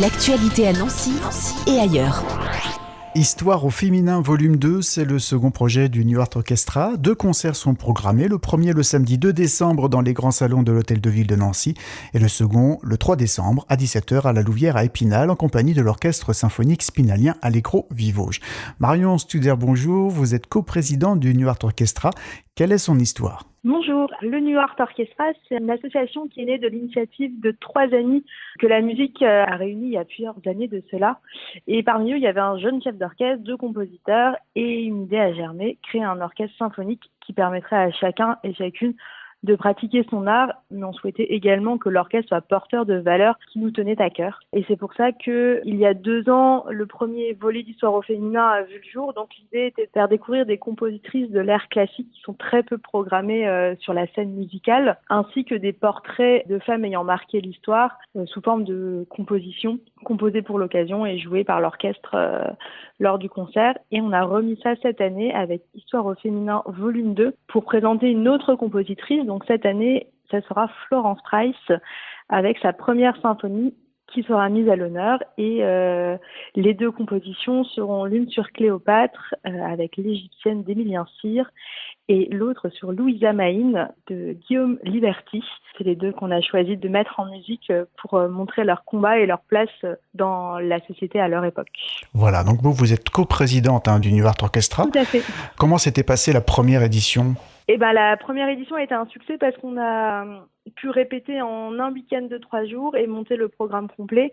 L'actualité à Nancy et ailleurs. Histoire au féminin volume 2, c'est le second projet du New Art Orchestra. 2 concerts sont programmés. Le premier le samedi 2 décembre dans les grands salons de l'Hôtel de Ville de Nancy et le second le 3 décembre à 17h à la Louvière à Épinal en compagnie de l'orchestre symphonique spinalien Allegro Vivoge. Marion Studer, bonjour. Vous êtes coprésidente du New Art Orchestra. Quelle est son histoire ? Bonjour, le New Art Orchestra, c'est une association qui est née de l'initiative de 3 amis que la musique a réunis il y a plusieurs années de cela. Et parmi eux, il y avait un jeune chef d'orchestre, 2 compositeurs et une idée à germer, créer un orchestre symphonique qui permettrait à chacun et chacune de pratiquer son art, mais on souhaitait également que l'orchestre soit porteur de valeurs qui nous tenaient à cœur. Et c'est pour ça que, il y a 2 ans, le premier volet d'Histoire au féminin a vu le jour. Donc l'idée était de faire découvrir des compositrices de l'ère classique qui sont très peu programmées sur la scène musicale, ainsi que des portraits de femmes ayant marqué l'histoire sous forme de compositions composées pour l'occasion et jouées par l'orchestre lors du concert. Et on a remis ça cette année avec Histoire au féminin volume 2 pour présenter une autre compositrice. Donc cette année, ça sera Florence Price avec sa première symphonie qui sera mise à l'honneur. Et les 2 compositions seront l'une sur Cléopâtre avec l'Égyptienne d'Émilien Cyr et l'autre sur Louisa Maïn de Guillaume Liberty. C'est les 2 qu'on a choisi de mettre en musique pour montrer leur combat et leur place dans la société à leur époque. Voilà, donc vous êtes coprésidente du New Art Orchestra. Tout à fait. Comment s'était passée la première édition ? La première édition a été un succès parce qu'on a pu répéter en un week-end de 3 jours et monter le programme complet.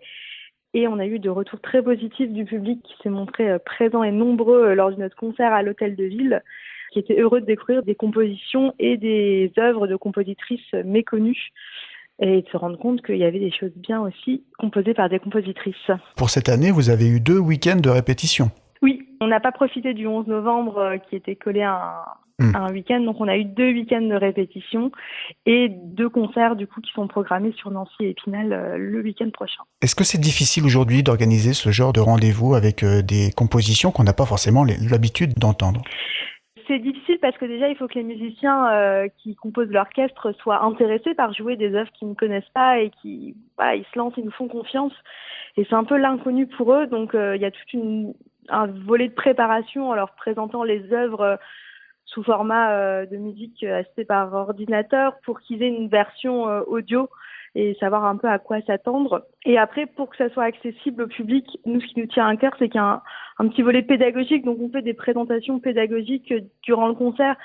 Et on a eu de retours très positifs du public qui s'est montré présent et nombreux lors de notre concert à l'Hôtel de Ville, qui était heureux de découvrir des compositions et des œuvres de compositrices méconnues et de se rendre compte qu'il y avait des choses bien aussi composées par des compositrices. Pour cette année, vous avez eu 2 week-ends de répétition. Oui, on n'a pas profité du 11 novembre qui était collé à un week-end, donc on a eu 2 week-ends de répétition et 2 concerts du coup qui sont programmés sur Nancy et Épinal le week-end prochain. Est-ce que c'est difficile aujourd'hui d'organiser ce genre de rendez-vous avec des compositions qu'on n'a pas forcément l'habitude d'entendre ? C'est difficile parce que déjà, il faut que les musiciens qui composent l'orchestre soient intéressés par jouer des œuvres qu'ils ne connaissent pas et qui, ils se lancent, ils nous font confiance. Et c'est un peu l'inconnu pour eux, donc il y a un volet de préparation en leur présentant les œuvres sous format de musique assistée par ordinateur pour qu'ils aient une version audio et savoir un peu à quoi s'attendre. Et après, pour que ça soit accessible au public, nous, ce qui nous tient à cœur, c'est qu'il y a un petit volet pédagogique. Donc, on fait des présentations pédagogiques durant le concert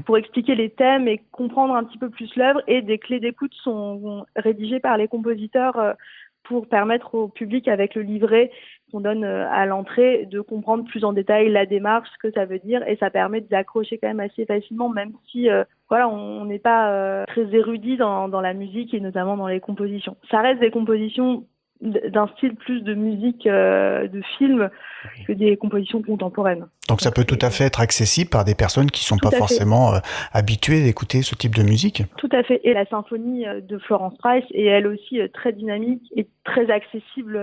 pour expliquer les thèmes et comprendre un petit peu plus l'œuvre. Et des clés d'écoute sont rédigées par les compositeurs pour permettre au public, avec le livret qu'on donne à l'entrée, de comprendre plus en détail la démarche, ce que ça veut dire, et ça permet d'accrocher quand même assez facilement, même si on n'est pas très érudit dans la musique et notamment dans les compositions. Ça reste des compositions d'un style plus de musique de film que des compositions contemporaines. Donc ça peut tout à fait être accessible par des personnes qui ne sont pas forcément habituées d'écouter ce type de musique. Tout à fait. Et la symphonie de Florence Price est elle aussi très dynamique et très accessible.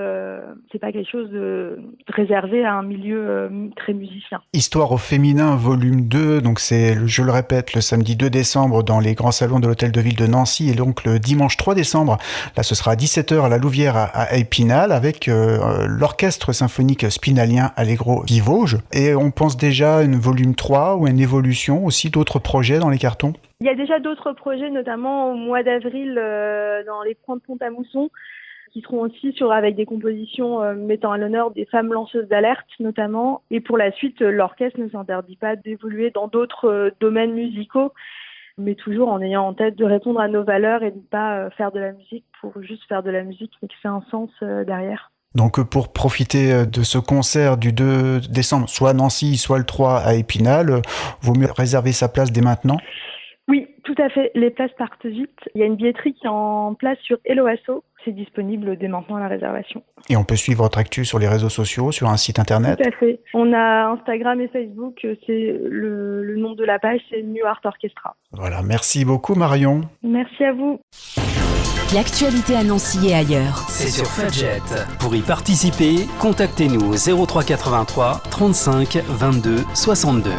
C'est pas quelque chose de réservé à un milieu très musicien. Histoire au féminin volume 2, donc c'est, je le répète, le samedi 2 décembre dans les grands salons de l'Hôtel de Ville de Nancy et donc le dimanche 3 décembre, là ce sera à 17h à la Louvière à Épinal avec l'orchestre symphonique spinalien Allegro Vivoge. Et on pense déjà à une volume 3 ou à une évolution aussi d'autres projets dans les cartons ? Il y a déjà d'autres projets, notamment au mois d'avril dans les Points de Pont-à-Mousson, qui seront aussi avec des compositions mettant à l'honneur des femmes lanceuses d'alerte notamment. Et pour la suite, l'orchestre ne s'interdit pas d'évoluer dans d'autres domaines musicaux, mais toujours en ayant en tête de répondre à nos valeurs et de ne pas faire de la musique pour juste faire de la musique, mais que c'est un sens derrière. Donc pour profiter de ce concert du 2 décembre, soit à Nancy, soit le 3 à Épinal, vaut mieux réserver sa place dès maintenant ? Oui, tout à fait. Les places partent vite. Il y a une billetterie qui est en place sur Helloasso. C'est disponible dès maintenant à la réservation. Et on peut suivre votre actu sur les réseaux sociaux, sur un site internet ? Tout à fait. On a Instagram et Facebook. C'est le nom de la page, c'est New Art Orchestra. Voilà, merci beaucoup Marion. Merci à vous. L'actualité à Nancy et ailleurs. C'est sur Fudget. Pour y participer, contactez-nous au 03 83 35 22 62.